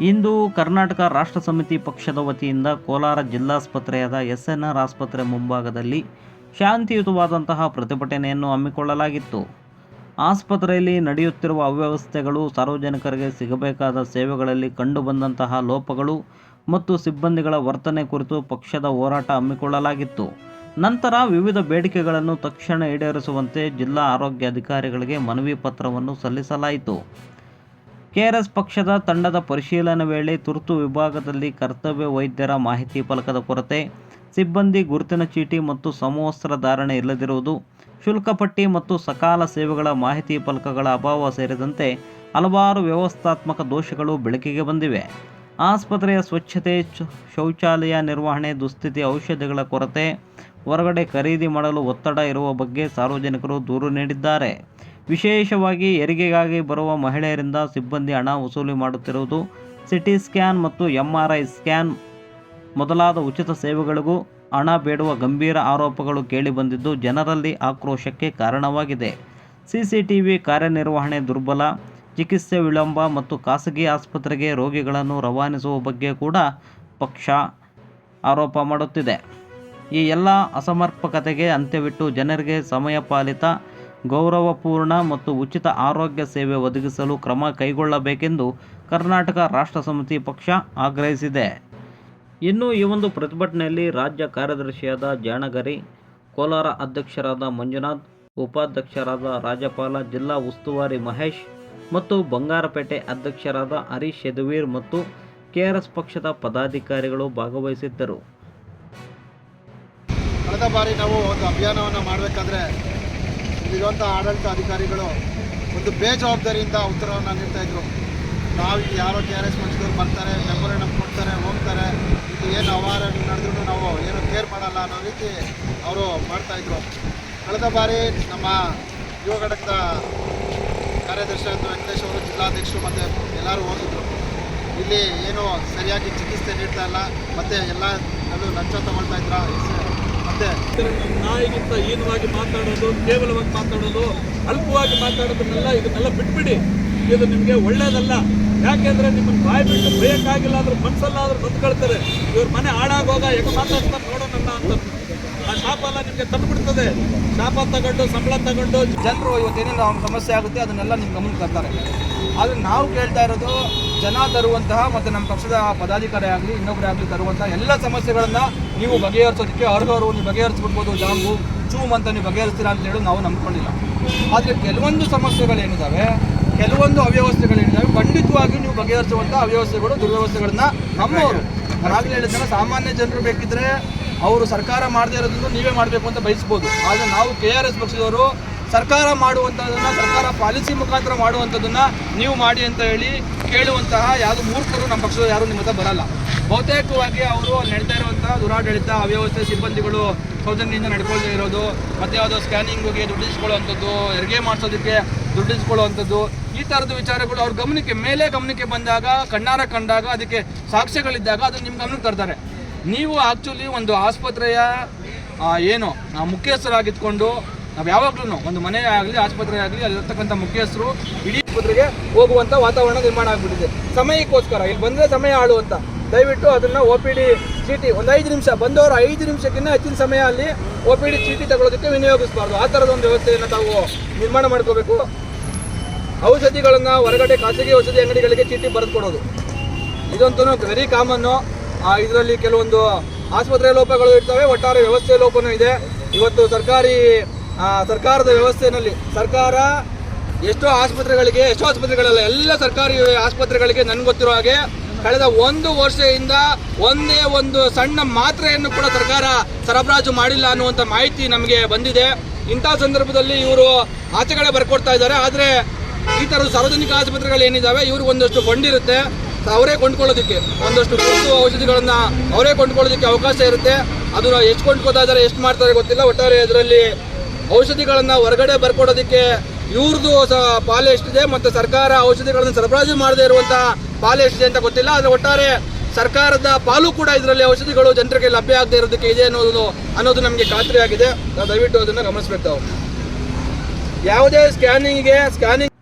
ಇಂದು ಕರ್ನಾಟಕ ರಾಷ್ಟ್ರ ಸಮಿತಿ ಪಕ್ಷದ ವತಿಯಿಂದ ಕೋಲಾರ ಜಿಲ್ಲಾಸ್ಪತ್ರೆಯಾದ ಎಸ್ಎನ್ಆರ್ ಆಸ್ಪತ್ರೆ ಮುಂಭಾಗದಲ್ಲಿ ಶಾಂತಿಯುತವಾದಂತಹ ಪ್ರತಿಭಟನೆಯನ್ನು ಹಮ್ಮಿಕೊಳ್ಳಲಾಗಿತ್ತು. ಆಸ್ಪತ್ರೆಯಲ್ಲಿ ನಡೆಯುತ್ತಿರುವ ಅವ್ಯವಸ್ಥೆಗಳು, ಸಾರ್ವಜನಿಕರಿಗೆ ಸಿಗಬೇಕಾದ ಸೇವೆಗಳಲ್ಲಿ ಕಂಡುಬಂದಂತಹ ಲೋಪಗಳು ಮತ್ತು ಸಿಬ್ಬಂದಿಗಳ ವರ್ತನೆ ಕುರಿತು ಪಕ್ಷದ ಹೋರಾಟ ಹಮ್ಮಿಕೊಳ್ಳಲಾಗಿತ್ತು. ನಂತರ ವಿವಿಧ ಬೇಡಿಕೆಗಳನ್ನು ತಕ್ಷಣ ಈಡೇರಿಸುವಂತೆ ಜಿಲ್ಲಾ ಆರೋಗ್ಯ ಅಧಿಕಾರಿಗಳಿಗೆ ಮನವಿ ಪತ್ರವನ್ನು ಸಲ್ಲಿಸಲಾಯಿತು. ಕೆಆರ್ಎಸ್ ಪಕ್ಷದ ತಂಡದ ಪರಿಶೀಲನೆ ವೇಳೆ ತುರ್ತು ವಿಭಾಗದಲ್ಲಿ ಕರ್ತವ್ಯ ವೈದ್ಯರ ಮಾಹಿತಿ ಫಲಕದ ಕೊರತೆ, ಸಿಬ್ಬಂದಿ ಗುರುತಿನ ಚೀಟಿ ಮತ್ತು ಸಮವಸ್ತ್ರ ಧಾರಣೆ ಇಲ್ಲದಿರುವುದು, ಶುಲ್ಕ ಪಟ್ಟಿ ಮತ್ತು ಸಕಾಲ ಸೇವೆಗಳ ಮಾಹಿತಿ ಫಲಕಗಳ ಅಭಾವ ಸೇರಿದಂತೆ ಹಲವಾರು ವ್ಯವಸ್ಥಾತ್ಮಕ ದೋಷಗಳು ಬೆಳಕಿಗೆ ಬಂದಿವೆ. ಆಸ್ಪತ್ರೆಯ ಸ್ವಚ್ಛತೆ, ಶೌಚಾಲಯ ನಿರ್ವಹಣೆ ದುಸ್ಥಿತಿ, ಔಷಧಿಗಳ ಕೊರತೆ, ಹೊರಗಡೆ ಖರೀದಿ ಮಾಡಲು ಒತ್ತಡ ಇರುವ ಬಗ್ಗೆ ಸಾರ್ವಜನಿಕರು ದೂರು ನೀಡಿದ್ದಾರೆ. ವಿಶೇಷವಾಗಿ ಹೆರಿಗೆಗಾಗಿ ಬರುವ ಮಹಿಳೆಯರಿಂದ ಸಿಬ್ಬಂದಿ ಹಣ ವಸೂಲಿ ಮಾಡುತ್ತಿರುವುದು, ಸಿಟಿ ಸ್ಕ್ಯಾನ್ ಮತ್ತು ಎಂಆರ್ಐ ಸ್ಕ್ಯಾನ್ ಮೊದಲಾದ ಉಚಿತ ಸೇವೆಗಳಿಗೂ ಹಣ ಬೇಡುವ ಗಂಭೀರ ಆರೋಪಗಳು ಕೇಳಿಬಂದಿದ್ದು ಜನರಲ್ಲಿ ಆಕ್ರೋಶಕ್ಕೆ ಕಾರಣವಾಗಿದೆ. ಸಿಸಿಟಿವಿ ಕಾರ್ಯನಿರ್ವಹಣೆ ದುರ್ಬಲ, ಚಿಕಿತ್ಸೆ ವಿಳಂಬ ಮತ್ತು ಖಾಸಗಿ ಆಸ್ಪತ್ರೆಗೆ ರೋಗಿಗಳನ್ನು ರವಾನಿಸುವ ಬಗ್ಗೆ ಕೂಡ ಪಕ್ಷ ಆರೋಪ ಮಾಡುತ್ತಿದೆ. ಈ ಎಲ್ಲ ಅಸಮರ್ಪಕತೆಗೆ ಅಂತ್ಯವಿಟ್ಟು ಜನರಿಗೆ ಸಮಯಪಾಲಿತ, ಗೌರವಪೂರ್ಣ ಮತ್ತು ಉಚಿತ ಆರೋಗ್ಯ ಸೇವೆ ಒದಗಿಸಲು ಕ್ರಮ ಕೈಗೊಳ್ಳಬೇಕೆಂದು ಕರ್ನಾಟಕ ರಾಷ್ಟ್ರ ಸಮಿತಿ ಪಕ್ಷ ಆಗ್ರಹಿಸಿದೆ. ಇನ್ನು ಈ ಒಂದು ಪ್ರತಿಭಟನೆಯಲ್ಲಿ ರಾಜ್ಯ ಕಾರ್ಯದರ್ಶಿಯಾದ ಜಾಣಗರಿ, ಕೋಲಾರ ಅಧ್ಯಕ್ಷರಾದ ಮಂಜುನಾಥ್, ಉಪಾಧ್ಯಕ್ಷರಾದ ರಾಜ್ಯಪಾಲ, ಜಿಲ್ಲಾ ಉಸ್ತುವಾರಿ ಮಹೇಶ್ ಮತ್ತು ಬಂಗಾರಪೇಟೆ ಅಧ್ಯಕ್ಷರಾದ ಹರೀಶ್ ಯದುವೀರ್ ಮತ್ತು ಕೆಆರ್ಎಸ್ ಪಕ್ಷದ ಪದಾಧಿಕಾರಿಗಳು ಭಾಗವಹಿಸಿದ್ದರು. ಕಳೆದ ಬಾರಿ ನಾವು ಒಂದು ಅಭಿಯಾನವನ್ನು ಮಾಡಬೇಕಾದ್ರೆ ಇಲ್ಲಿರುವಂಥ ಆಡಳಿತ ಅಧಿಕಾರಿಗಳು ಒಂದು ಬೇಜವಾಬ್ದಾರಿಯಿಂದ ಉತ್ತರವನ್ನು ನೀಡ್ತಾಯಿದ್ರು. ನಾವು ಯಾರೋ ಕೆಆರ್ಎಸ್ ಪಕ್ಷದವ್ರು ಬರ್ತಾರೆ, ಮೆಮೊರೆಂಡಮ್ ಕೊಡ್ತಾರೆ, ಹೋಗ್ತಾರೆ, ಇದು ಏನು ಅವ್ಯವಹಾರ ನಡೆದ್ರೂ ನಾವು ಏನು ಕೇರ್ ಮಾಡಲ್ಲ ಅನ್ನೋ ರೀತಿ ಅವರು ಮಾಡ್ತಾಯಿದ್ರು. ಕಳೆದ ಬಾರಿ ನಮ್ಮ ಯುವ ಘಟಕದ ಕಾರ್ಯದರ್ಶಿ ವೆಂಕಟೇಶ್ ಅವರು, ಜಿಲ್ಲಾಧ್ಯಕ್ಷರು ಮತ್ತು ಎಲ್ಲರೂ ಹೋಗಿದ್ರು. ಇಲ್ಲಿ ಏನು ಸರಿಯಾಗಿ ಚಿಕಿತ್ಸೆ ನೀಡ್ತಾ ಇಲ್ಲ, ಮತ್ತು ಎಲ್ಲೂ ಲಂಚ ತಗೊಳ್ತಾ ಇದ್ರ, ಮತ್ತು ನಾಯಿಗಿಂತ ಹೀನವಾಗಿ ಮಾತಾಡೋದು, ಕೇವಲವಾಗಿ ಮಾತಾಡೋದು, ಅಲ್ಪವಾಗಿ ಮಾತಾಡೋದನ್ನೆಲ್ಲ ಇದನ್ನೆಲ್ಲ ಬಿಟ್ಬಿಡಿ. ಇದು ನಿಮಗೆ ಒಳ್ಳೇದಲ್ಲ. ಯಾಕೆಂದರೆ ನಿಮ್ಮನ್ನು ಬಾಯಿ ಬಿಟ್ಟು ಬೇಯಕ್ಕಾಗಿಲ್ಲ ಅಂದ್ರೆ ಮನಸ್ಸಲ್ಲಾದ್ರೂ ನೊಂದ್ಕೊಳ್ತಾರೆ. ಇವ್ರ ಮನೆ ಹಾಳಾಗೋಗ ಹೆಂಗೆ ಮಾತಾಡ್ತಾರೆ ನೋಡೋಣ ಅಂತ ಆ ಶಾಪ ಎಲ್ಲ ನಿಮಗೆ ತಂದುಬಿಡ್ತದೆ. ಶಾಪ ತಗೊಂಡು ಸಂಬಳ ತಗೊಂಡು ಜನರು ಇವತ್ತೇನೇನು ಸಮಸ್ಯೆ ಆಗುತ್ತೆ ಅದನ್ನೆಲ್ಲ ನಿಮ್ಮ ಗಮನಕ್ಕೆ ತರ್ತಾರೆ. ಆದರೆ ನಾವು ಕೇಳ್ತಾ ಇರೋದು ಜನ ತರುವಂತಹ ಮತ್ತು ನಮ್ಮ ಪಕ್ಷದ ಪದಾಧಿಕಾರಿ ಆಗಲಿ ಇನ್ನೊಬ್ಬರೇ ಆಗಲಿ ತರುವಂತಹ ಎಲ್ಲ ಸಮಸ್ಯೆಗಳನ್ನು ನೀವು ಬಗೆಹರಿಸೋದಕ್ಕೆ ಅರ್ಹರು, ನೀವು ಬಗೆಹರಿಸ್ಬಿಡ್ಬೋದು, ಜಾಂಬು ಚೂಮ್ ಅಂತ ನೀವು ಬಗೆಹರಿಸ್ತೀರಾ ಅಂತ ಹೇಳಿ ನಾವು ನಂಬ್ಕೊಂಡಿಲ್ಲ. ಆದರೆ ಕೆಲವೊಂದು ಸಮಸ್ಯೆಗಳೇನಿದ್ದಾವೆ, ಕೆಲವೊಂದು ಅವ್ಯವಸ್ಥೆಗಳೇನಿದ್ದಾವೆ, ಖಂಡಿತವಾಗಿ ನೀವು ಬಗೆಹರಿಸುವಂಥ ಅವ್ಯವಸ್ಥೆಗಳು, ದುರ್ವ್ಯವಸ್ಥೆಗಳನ್ನ ನಮ್ಮವರು, ನಾನಾಗಲೇ ಹೇಳಿದ್ರೆ ಸಾಮಾನ್ಯ ಜನರು ಬೇಕಿದ್ರೆ ಅವರು ಸರ್ಕಾರ ಮಾಡದೇ ಇರೋದನ್ನು ನೀವೇ ಮಾಡಬೇಕು ಅಂತ ಬಯಸ್ಬೋದು. ಆದರೆ ನಾವು ಕೆಆರ್ಎಸ್ ಪಕ್ಷದವರು ಸರ್ಕಾರ ಮಾಡುವಂಥದ್ದನ್ನು, ಸರ್ಕಾರ ಪಾಲಿಸಿ ಮುಖಾಂತರ ಮಾಡುವಂಥದ್ದನ್ನು ನೀವು ಮಾಡಿ ಅಂತ ಹೇಳಿ ಕೇಳುವಂತಹ ಯಾವುದು ಮೂರ್ಖರು ನಮ್ಮ ಪಕ್ಷದ ಯಾರು ನಿಮ್ಮ ಹತ್ರ ಬರಲ್ಲ. ಬಹುತೇಕವಾಗಿ ಅವರು ನಡೀತಾ ಇರುವಂತಹ ದುರಾಡಳಿತ, ಅವ್ಯವಸ್ಥೆ, ಸಿಬ್ಬಂದಿಗಳು ಸೌಜನ್ಯದಿಂದ ನಡ್ಕೊಳ್ತಾ ಇರೋದು, ಮತ್ತು ಯಾವುದೋ ಸ್ಕ್ಯಾನಿಂಗ್ಗೆ ದುಡ್ಡಿಸ್ಕೊಳ್ಳುವಂಥದ್ದು, ಹೆರಿಗೆ ಮಾಡಿಸೋದಕ್ಕೆ ದುಡ್ಡಿಸ್ಕೊಳ್ಳುವಂಥದ್ದು, ಈ ಥರದ ವಿಚಾರಗಳು ಅವ್ರ ಗಮನಕ್ಕೆ ಬಂದಾಗ, ಕಣ್ಣಾರ ಕಂಡಾಗ, ಅದಕ್ಕೆ ಸಾಕ್ಷ್ಯಗಳಿದ್ದಾಗ ಅದನ್ನು ನಿಮ್ಮ ಗಮನಕ್ಕೆ ತರ್ತಾರೆ. ನೀವು ಆ್ಯಕ್ಚುಲಿ ಒಂದು ಆಸ್ಪತ್ರೆಯ ಏನು ಮುಖ್ಯಸ್ಥರಾಗಿದ್ಕೊಂಡು ನಾವು ಯಾವಾಗಲೂ ಒಂದು ಮನೆ ಆಗಲಿ ಆಸ್ಪತ್ರೆ ಆಗಲಿ ಅಲ್ಲಿರ್ತಕ್ಕಂಥ ಮುಖ್ಯಸ್ಥರು ಇಡೀ ಆಸ್ಪತ್ರೆಗೆ ಹೋಗುವಂಥ ವಾತಾವರಣ ನಿರ್ಮಾಣ ಆಗಿಬಿಟ್ಟಿದೆ. ಸಮಯಕ್ಕೋಸ್ಕರ ಇಲ್ಲಿ ಬಂದರೆ ಸಮಯ ಆಳು ಅಂತ ದಯವಿಟ್ಟು ಅದನ್ನು OPD ಚೀಟಿ ಒಂದು 5 ನಿಮಿಷ ಬಂದವರು 5 ನಿಮಿಷಕ್ಕಿಂತ ಹೆಚ್ಚಿನ ಸಮಯ ಅಲ್ಲಿ OPD ಚೀಟಿ ತಗೊಳ್ಳೋದಕ್ಕೆ ವಿನಿಯೋಗಿಸಬಾರ್ದು. ಆ ಥರದ ಒಂದು ವ್ಯವಸ್ಥೆಯನ್ನು ತಾವು ನಿರ್ಮಾಣ ಮಾಡ್ಕೋಬೇಕು. ಔಷಧಿಗಳನ್ನು ಹೊರಗಡೆ ಖಾಸಗಿ ಔಷಧಿ ಅಂಗಡಿಗಳಿಗೆ ಚೀಟಿ ಬರೆದು ಕೊಡೋದು ಇದಂತೂ ವೆರಿ ಕಾಮನ್ನು. ಇದರಲ್ಲಿ ಕೆಲವೊಂದು ಆಸ್ಪತ್ರೆ ಲೋಪಗಳು ಇರ್ತವೆ, ಒಟ್ಟಾರೆ ವ್ಯವಸ್ಥೆ ಲೋಪನೂ ಇದೆ. ಇವತ್ತು ಸರ್ಕಾರದ ವ್ಯವಸ್ಥೆಯಲ್ಲಿ ಸರ್ಕಾರ ಎಷ್ಟೋ ಆಸ್ಪತ್ರೆಗಳಲ್ಲ, ಎಲ್ಲ ಸರ್ಕಾರಿ ಆಸ್ಪತ್ರೆಗಳಿಗೆ ನನಗೆ ಗೊತ್ತಿರೋ ಹಾಗೆ ಕಳೆದ 1 ವರ್ಷದಿಂದ ಒಂದೇ ಒಂದು ಸಣ್ಣ ಮಾತ್ರೆಯನ್ನು ಕೂಡ ಸರ್ಕಾರ ಸರಬರಾಜು ಮಾಡಿಲ್ಲ ಅನ್ನುವಂಥ ಮಾಹಿತಿ ನಮಗೆ ಬಂದಿದೆ. ಇಂಥ ಸಂದರ್ಭದಲ್ಲಿ ಇವರು ಆಚೆಗಡೆ ಬರ್ಕೊಡ್ತಾ ಇದ್ದಾರೆ. ಆದರೆ ಈ ಥರದ ಸಾರ್ವಜನಿಕ ಆಸ್ಪತ್ರೆಗಳು ಏನಿದ್ದಾವೆ, ಇವ್ರಿಗೆ ಒಂದಷ್ಟು ಫಂಡ್ ಇರುತ್ತೆ, ಅವರೇ ಕೊಂಡ್ಕೊಳ್ಳೋದಕ್ಕೆ ಒಂದಷ್ಟು ಔಷಧಿಗಳನ್ನು ಅವರೇ ಕೊಂಡ್ಕೊಳ್ಳೋದಕ್ಕೆ ಅವಕಾಶ ಇರುತ್ತೆ. ಅದನ್ನು ಎಷ್ಟು ಕೊಂಡ್ಕೋತಾ ಇದ್ದಾರೆ, ಎಷ್ಟು ಮಾಡ್ತಾರೆ ಗೊತ್ತಿಲ್ಲ. ಒಟ್ಟಾರೆ ಇದರಲ್ಲಿ ಔಷಧಿಗಳನ್ನು ಹೊರಗಡೆ ಬರ್ಕೊಡೋದಕ್ಕೆ ಇವ್ರದ್ದು ಪಾಲು ಎಷ್ಟಿದೆ ಮತ್ತು ಸರ್ಕಾರ ಔಷಧಿಗಳನ್ನು ಸರಬರಾಜು ಮಾಡದೇ ಇರುವಂಥ ಪಾಲು ಎಷ್ಟಿದೆ ಅಂತ ಗೊತ್ತಿಲ್ಲ. ಆದರೆ ಒಟ್ಟಾರೆ ಸರ್ಕಾರದ ಪಾಲು ಕೂಡ ಇದರಲ್ಲಿ ಔಷಧಿಗಳು ಜನರಿಗೆ ಲಭ್ಯ ಆಗದೆ ಇರೋದಕ್ಕೆ ಇದೆ ಅನ್ನೋದು ನಮಗೆ ಖಾತ್ರಿ ಆಗಿದೆ. ನಾವು ದಯವಿಟ್ಟು ಅದನ್ನು ಗಮನಿಸಬೇಕು. ಯಾವುದೇ ಸ್ಕ್ಯಾನಿಂಗ್